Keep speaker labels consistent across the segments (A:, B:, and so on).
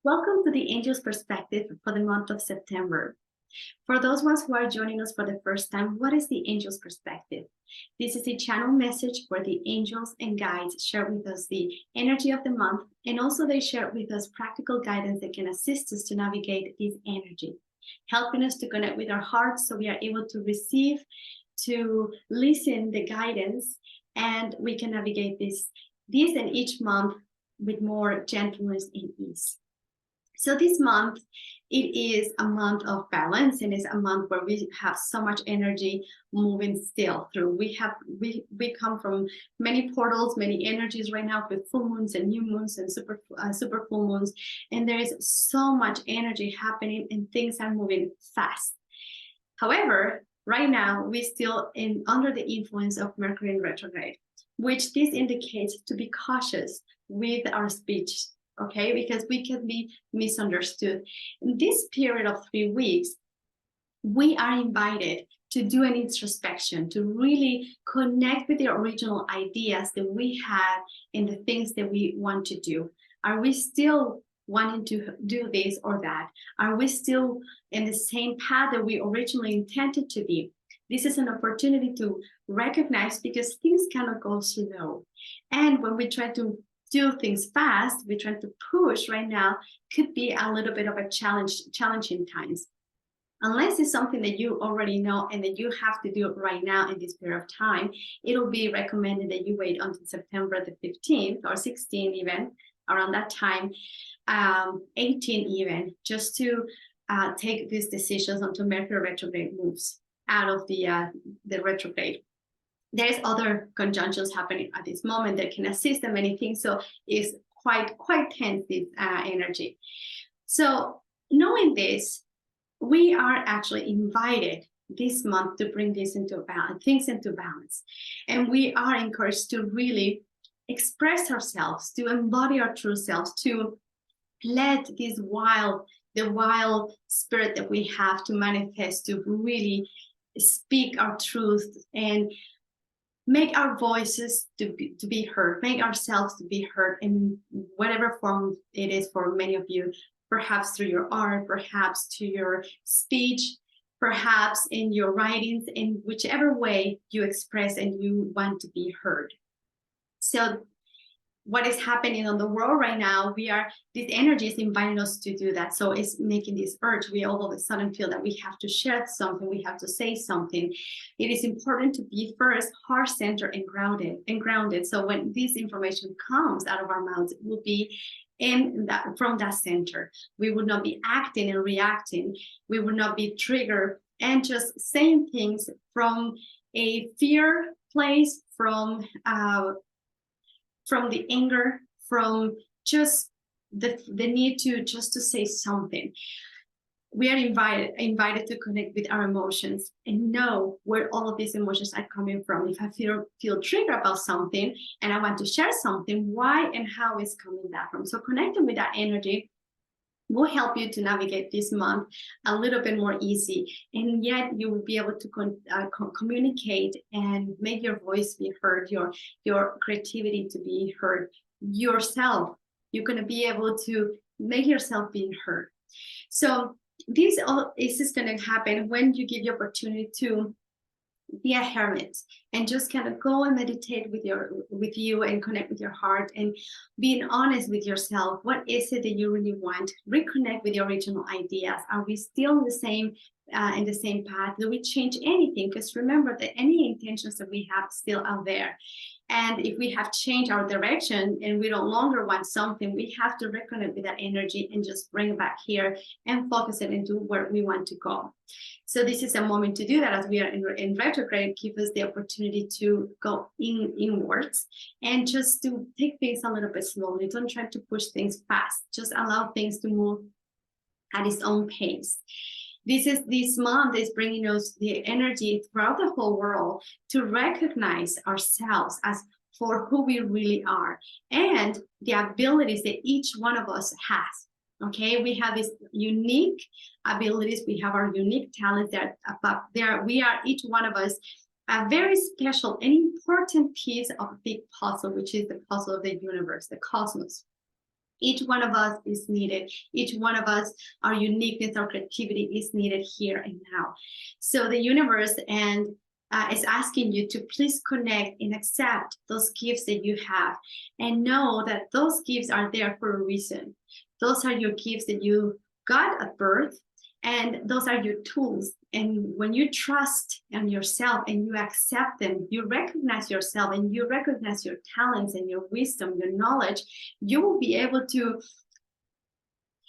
A: Welcome to the Angel's Perspective for the month of September. For those ones who are joining us for the first time, what is the Angel's Perspective? This is a channel message where the angels and guides share with us the energy of the month, and also they share with us practical guidance that can assist us to navigate this energy, helping us to connect with our hearts so we are able to receive, to listen the guidance, and we can navigate this and each month with more gentleness and ease. So this month, it is a month of balance, and it's a month where we have so much energy moving still through. We come from many portals, many energies right now with full moons and new moons and super full moons, and there is so much energy happening and things are moving fast. However, right now we still under the influence of Mercury in retrograde, which this indicates to be cautious with our speech. Okay, because we can be misunderstood. In this period of 3 weeks, we are invited to do an introspection, to really connect with the original ideas that we had and the things that we want to do. Are we still wanting to do this or that? Are we still in the same path that we originally intended to be? This is an opportunity to recognize, because things cannot go slow. And when we try to do things fast, we're trying to push right now, could be a little bit of a challenging times. Unless it's something that you already know and that you have to do it right now in this period of time, it'll be recommended that you wait until September the 15th or 16th, even around that time, 18 even, just to take these decisions until Mercury retrograde moves out of the retrograde. There's other conjunctions happening at this moment that can assist in many things. So it's quite tense, this energy. So knowing this, we are actually invited this month to bring this into balance, things into balance. And we are encouraged to really express ourselves, to embody our true selves, to let the wild spirit that we have to manifest, to really speak our truth and make our voices to be heard, make ourselves to be heard in whatever form it is for many of you, perhaps through your art, perhaps to your speech, perhaps in your writings, in whichever way you express and you want to be heard. So what is happening on the world right now, this energy is inviting us to do that. So it's making this urge. We all of a sudden feel that we have to share something, we have to say something. It is important to be first heart-centered and grounded. So when this information comes out of our mouths, it will be from that center. We would not be acting and reacting. We would not be triggered and just saying things from a fear place, from the anger, from just the need to say something. We are invited to connect with our emotions and know where all of these emotions are coming from. If I feel triggered about something and I want to share something, why and how is coming that from? So connecting with that energy will help you to navigate this month a little bit more easy, and yet you will be able to communicate and make your voice be heard, your creativity to be heard, yourself. You're going to be able to make yourself being heard. So this is going to happen when you give the opportunity to be a hermit and just kind of go and meditate with you and connect with your heart and being honest with yourself. What is it that you really want? Reconnect with your original ideas. Are we still in the same path? Do we change anything? Because remember that any intentions that we have still out there. And if we have changed our direction and we no longer want something, we have to reconnect with that energy and just bring it back here and focus it into where we want to go. So this is a moment to do that, as we are in retrograde. Give us the opportunity to go inwards and just to take things a little bit slowly. Don't try to push things fast. Just allow things to move at its own pace. This month is bringing us the energy throughout the whole world to recognize ourselves as for who we really are and the abilities that each one of us has. Okay, we have these unique abilities, we have our unique talents we are, each one of us, a very special and important piece of a big puzzle, which is the puzzle of the universe, the cosmos. Each one of us is needed. Each one of us, our uniqueness, our creativity is needed here and now. So the universe is asking you to please connect and accept those gifts that you have, and know that those gifts are there for a reason. Those are your gifts that you got at birth, and those are your tools. And when you trust in yourself and you accept them, you recognize yourself and you recognize your talents and your wisdom, your knowledge, you will be able to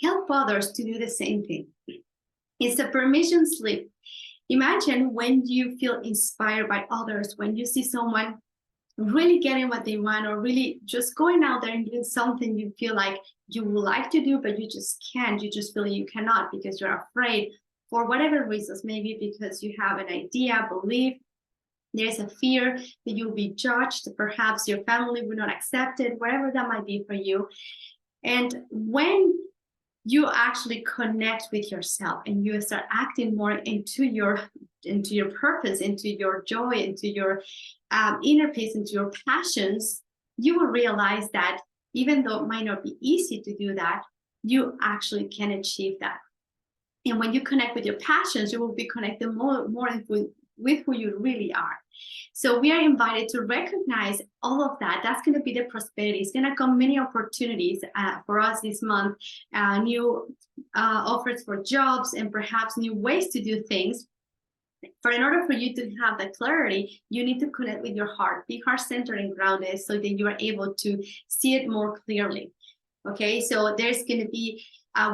A: help others to do the same thing. It's a permission slip. Imagine when you feel inspired by others, when you see someone really getting what they want, or really just going out there and doing something you feel like you would like to do, but you just can't. You just feel you cannot because you're afraid for whatever reasons, maybe because you have an idea, belief, there's a fear that you'll be judged, perhaps your family will not accept it, whatever that might be for you. And when you actually connect with yourself and you start acting more into your purpose, into your joy, into your inner peace, into your passions, you will realize that even though it might not be easy to do that, you actually can achieve that. And when you connect with your passions, you will be connected more with who you really are. So we are invited to recognize all of that. That's going to be the prosperity. It's going to come many opportunities for us this month, new offers for jobs, and perhaps new ways to do things. For in order for you to have that clarity, you need to connect with your heart, be heart-centered and grounded, so that you are able to see it more clearly. Okay, so there's going to be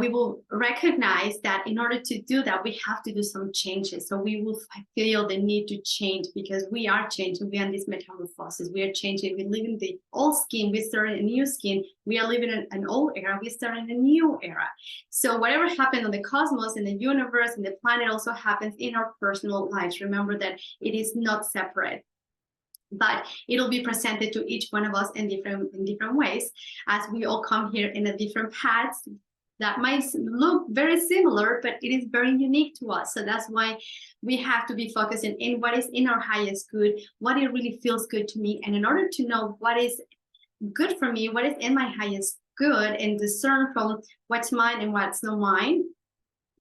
A: we will recognize that in order to do that, we have to do some changes. So we will feel the need to change, because we are changing. We are in this metamorphosis. We are changing. We live in the old skin. We start in a new skin. We are living in an old era. We start in a new era. So whatever happened on the cosmos, in the universe, and the planet also happens in our personal lives. Remember that it is not separate, but it'll be presented to each one of us in different ways, as we all come here in a different paths that might look very similar, but it is very unique to us. So that's why we have to be focusing in what is in our highest good, what it really feels good to me. And in order to know what is good for me, what is in my highest good, and discern from what's mine and what's not mine,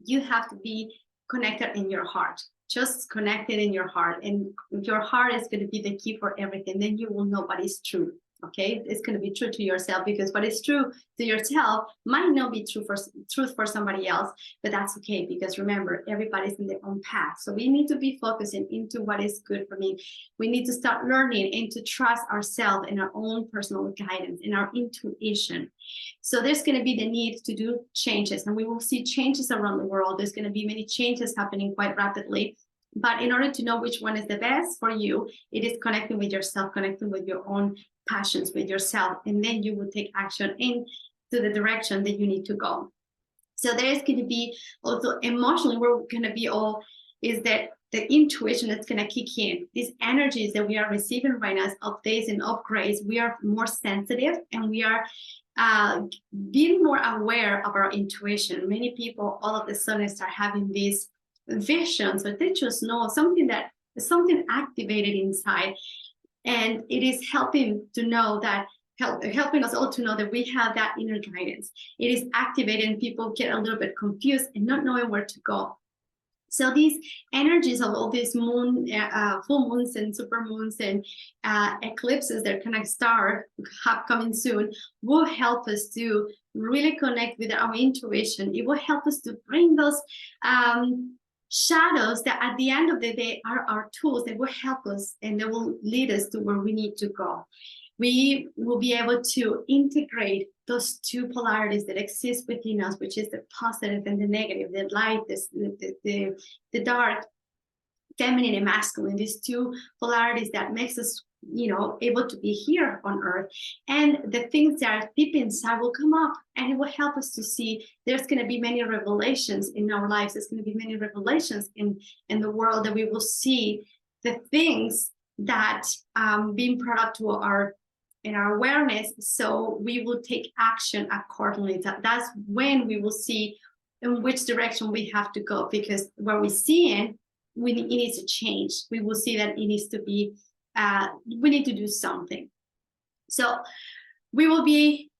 A: you have to be connected in your heart. Just connected in your heart, and your heart is going to be the key for everything. Then you will know what is true. Okay, it's going to be true to yourself, because what is true to yourself might not be true for truth for somebody else, but that's okay, because remember, everybody's in their own path. So we need to be focusing into what is good for me. We need to start learning and to trust ourselves in our own personal guidance, in our intuition. So there's going to be the need to do changes, and we will see changes around the world. There's going to be many changes happening quite rapidly. But in order to know which one is the best for you, it is connecting with yourself, connecting with your own passions, with yourself, and then you will take action into the direction that you need to go. So there is going to be also emotionally, we're going to be all, is that the intuition that's going to kick in. These energies that we are receiving right now, updates and upgrades, we are more sensitive, and we are being more aware of our intuition. Many people all of a sudden start having these visions, but they just know something activated inside. And it is helping to know that, helping us all to know that we have that inner guidance. It is activated, and people get a little bit confused and not knowing where to go. So these energies of all these full moons and super moons and eclipses that kind of start coming soon will help us to really connect with our intuition. It will help us to bring those shadows that at the end of the day are our tools that will help us, and they will lead us to where we need to go. We will be able to integrate those two polarities that exist within us, which is the positive and the negative, the light, the dark, feminine and masculine, these two polarities that makes us, able to be here on earth. And the things that are deep inside will come up, and it will help us to see there's going to be many revelations in our lives. There's going to be many revelations in the world, that we will see the things that being brought up to our awareness, so we will take action accordingly. That's when we will see in which direction we have to go, because where we see it needs to change. We will see that it needs to be we need to do something. So we will be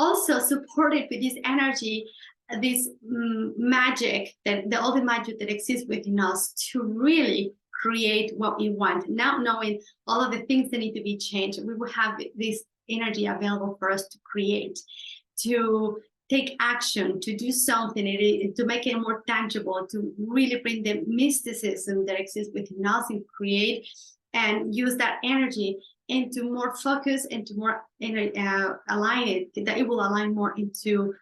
A: also supported with this energy, this magic, all the magic that exists within us to really create what we want. Now knowing all of the things that need to be changed, we will have this energy available for us to create, to take action, to do something, to make it more tangible, to really bring the mysticism that exists within us and create and use that energy into more focus and to more align it, that it will align more into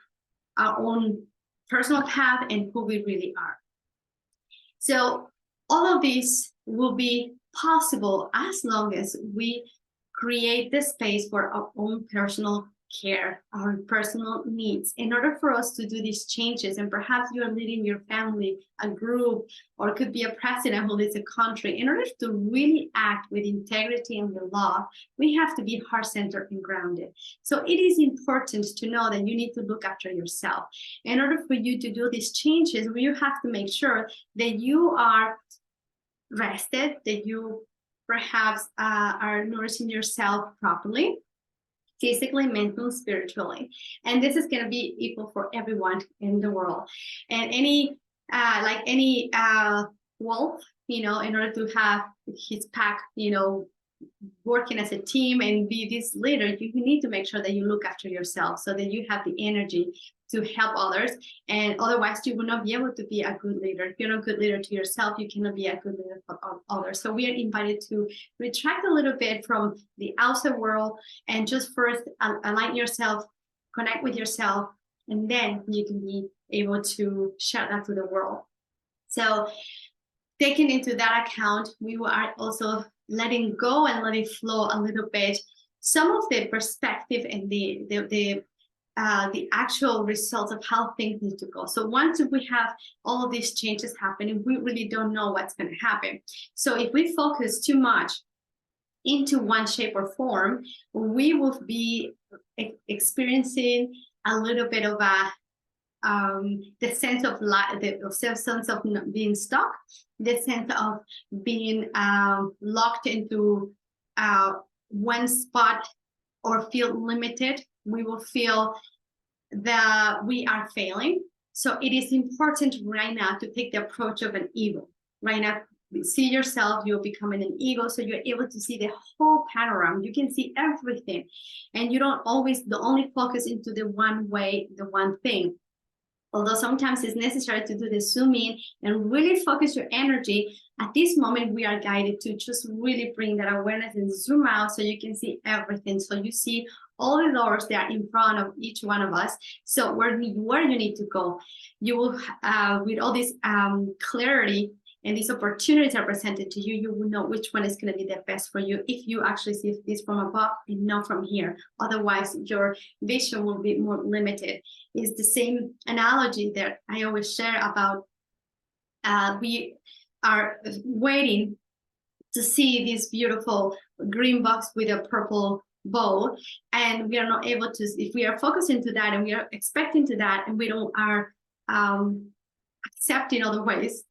A: our own personal path and who we really are. So all of this will be possible as long as we create the space for our own personal care, our personal needs. In order for us to do these changes, and perhaps you're leading your family, a group, or it could be a president who leads a country, in order to really act with integrity and with love, we have to be heart-centered and grounded. So it is important to know that you need to look after yourself. In order for you to do these changes, you have to make sure that you are rested, that you perhaps are nourishing yourself properly, physically, mentally, spiritually. And this is going to be equal for everyone in the world. And like any wolf, in order to have his pack, working as a team and be this leader, you need to make sure that you look after yourself so that you have the energy to help others. And otherwise, you will not be able to be a good leader. If you're not a good leader to yourself, you cannot be a good leader for others. So we are invited to retract a little bit from the outside world and just first align yourself, connect with yourself, and then you can be able to share that to the world. So taking into that account, we are also letting go and letting flow a little bit some of the perspective and the actual results of how things need to go. So once we have all of these changes happening, we really don't know what's going to happen. So if we focus too much into one shape or form, we will be experiencing a little bit of the sense of sense of being stuck, the sense of being locked into one spot or feel limited. We will feel that we are failing. So it is important right now to take the approach of an eagle. Right now, see yourself, you're becoming an eagle, so you're able to see the whole panorama. You can see everything, and you don't always only focus into the one way, the one thing. Although sometimes it's necessary to do the zoom in and really focus your energy, at this moment we are guided to just really bring that awareness and zoom out so you can see everything. So you see all the doors that are in front of each one of us. So where you need to go, you will, with all this clarity and these opportunities are presented to you, you will know which one is going to be the best for you if you actually see this from above and not from here. Otherwise, your vision will be more limited. It's the same analogy that I always share about we are waiting to see this beautiful green box with a purple bow, and we are not able to, if we are focusing to that and we are expecting to that and we don't are accepting other ways,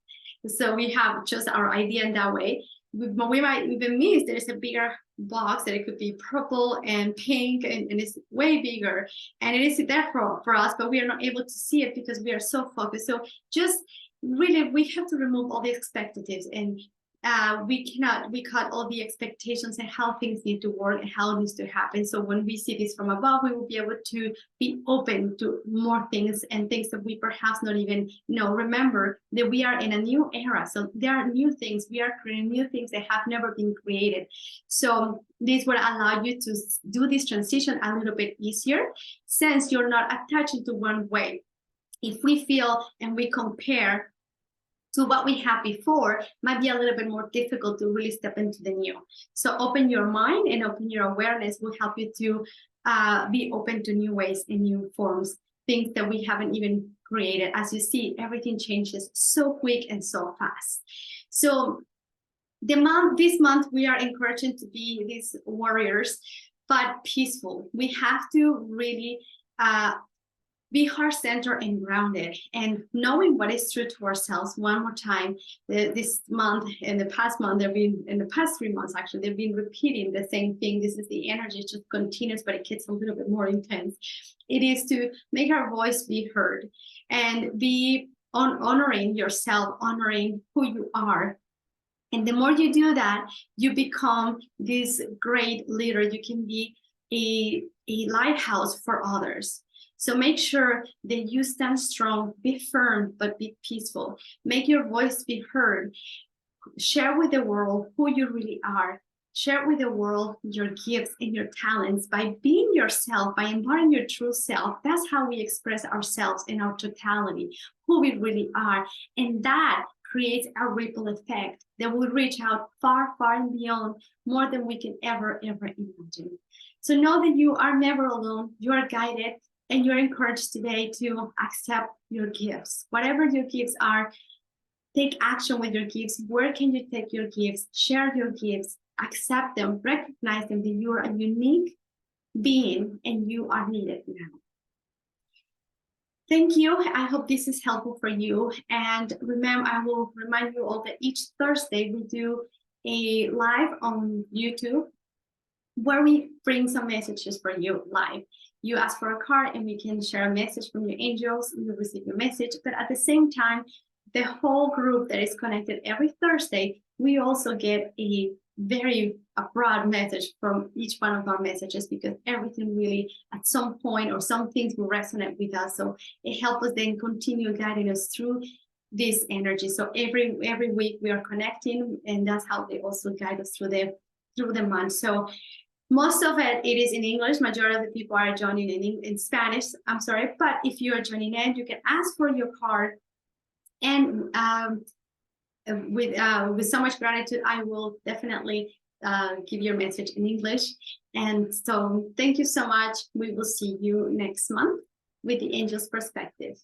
A: so we have just our idea in that way, we might even miss there's a bigger box that it could be purple and pink and it's way bigger and it is there for us, but we are not able to see it because we are so focused. So just really we have to remove all the expectations and we cut all the expectations and how things need to work and how it needs to happen. So when we see this from above, we will be able to be open to more things and things that we perhaps not even know. Remember that we are in a new era. So there are new things. We are creating new things that have never been created. So this will allow you to do this transition a little bit easier since you're not attached to one way. If we feel and we compare to what we had before, might be a little bit more difficult to really step into the new. So open your mind and open your awareness will help you to be open to new ways and new forms, things that we haven't even created. As you see, everything changes so quick and so fast. So this month, we are encouraging to be these warriors, but peaceful. We have to really Be heart-centered and grounded, and knowing what is true to ourselves. One more time, this month, in the past month, in the past 3 months, actually, they've been repeating the same thing. This is the energy, it just continues, but it gets a little bit more intense. It is to make our voice be heard and be honoring yourself, honoring who you are. And the more you do that, you become this great leader. You can be a lighthouse for others. So make sure that you stand strong, be firm, but be peaceful. Make your voice be heard. Share with the world who you really are. Share with the world your gifts and your talents. By being yourself, by embodying your true self, that's how we express ourselves in our totality, who we really are. And that creates a ripple effect that will reach out far, far and beyond, more than we can ever imagine. So know that you are never alone. You are guided, and you're encouraged today to accept your gifts. Whatever your gifts are, take action with your gifts. Where can you take your gifts? Share your gifts, accept them, recognize them, that you are a unique being and you are needed now. Thank you. I hope this is helpful for you. And remember, I will remind you all that each Thursday we do a live on YouTube where we bring some messages for you live. You ask for a card and we can share a message from your angels. You receive your message. But at the same time, the whole group that is connected every Thursday, we also get a very broad message from each one of our messages, because everything really at some point or some things will resonate with us. So it helps us then continue guiding us through this energy. So every week we are connecting, and that's how they also guide us through the month. So most of it is in English. Majority of the people are joining in Spanish. I'm sorry, but if you are joining in, you can ask for your card. And with so much gratitude, I will definitely give your message in English. And so thank you so much. We will see you next month with the Angel's Perspective.